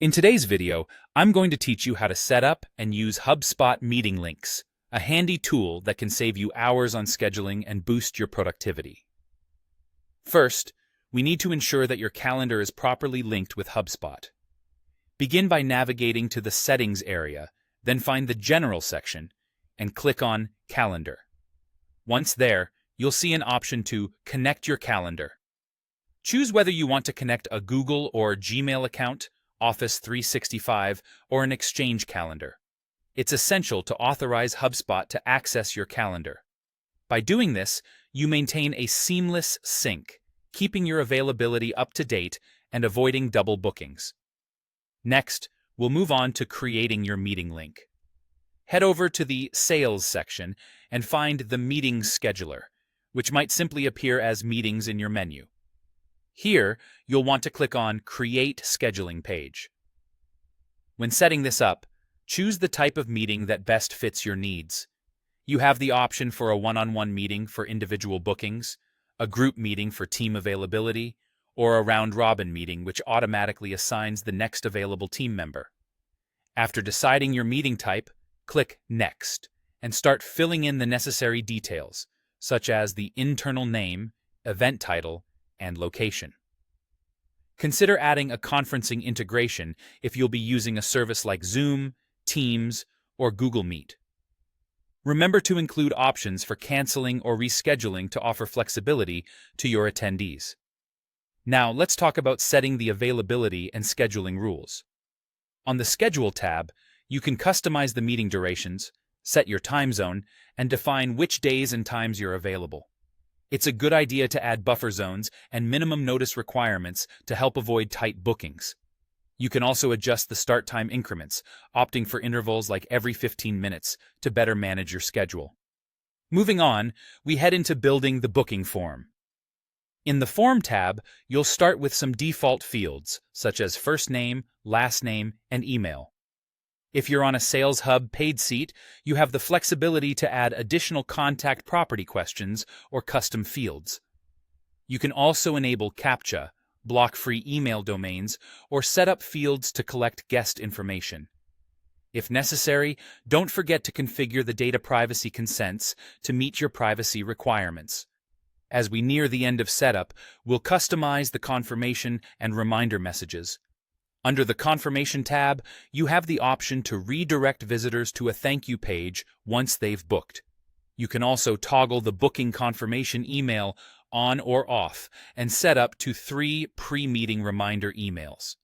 In today's video, I'm going to teach you how to set up and use HubSpot meeting links, a handy tool that can save you hours on scheduling and boost your productivity. First, we need to ensure that your calendar is properly linked with HubSpot. Begin by navigating to the Settings area, then find the General section, and click on Calendar. Once there, you'll see an option to connect your calendar. Choose whether you want to connect a Google or Gmail account, Office 365, or an Exchange calendar. It's essential to authorize HubSpot to access your calendar. By doing this, you maintain a seamless sync, keeping your availability up to date and avoiding double bookings. Next, we'll move on to creating your meeting link. Head over to the Sales section and find the Meetings Scheduler, which might simply appear as Meetings in your menu. Here, you'll want to click on Create Scheduling Page. When setting this up, choose the type of meeting that best fits your needs. You have the option for a one-on-one meeting for individual bookings, a group meeting for team availability, or a round-robin meeting which automatically assigns the next available team member. After deciding your meeting type, click Next and start filling in the necessary details, such as the internal name, event title, and location. Consider adding a conferencing integration if you'll be using a service like Zoom, Teams, or Google Meet. Remember to include options for canceling or rescheduling to offer flexibility to your attendees. Now, let's talk about setting the availability and scheduling rules. On the Schedule tab, you can customize the meeting durations, set your time zone, and define which days and times you're available. It's a good idea to add buffer zones and minimum notice requirements to help avoid tight bookings. You can also adjust the start time increments, opting for intervals like every 15 minutes to better manage your schedule. Moving on, we head into building the booking form. In the Form tab, you'll start with some default fields, such as first name, last name, and email. If you're on a Sales Hub paid seat, you have the flexibility to add additional contact property questions or custom fields. You can also enable CAPTCHA, block free email domains, or set up fields to collect guest information. If necessary, don't forget to configure the data privacy consents to meet your privacy requirements. As we near the end of setup, we'll customize the confirmation and reminder messages. Under the Confirmation tab, you have the option to redirect visitors to a thank you page once they've booked. You can also toggle the booking confirmation email on or off and set up to 3 pre-meeting reminder emails.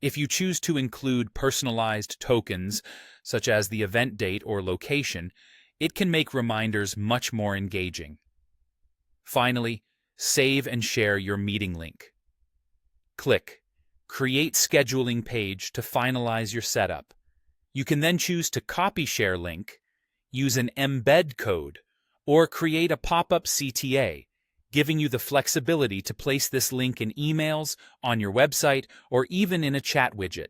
If you choose to include personalized tokens, such as the event date or location, it can make reminders much more engaging. Finally, save and share your meeting link. Click Create Scheduling Page to finalize your setup. You can then choose to copy share link, use an embed code, or create a pop-up CTA, giving you the flexibility to place this link in emails, on your website, or even in a chat widget.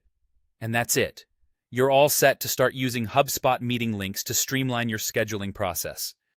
And that's it. You're all set to start using HubSpot meeting links to streamline your scheduling process.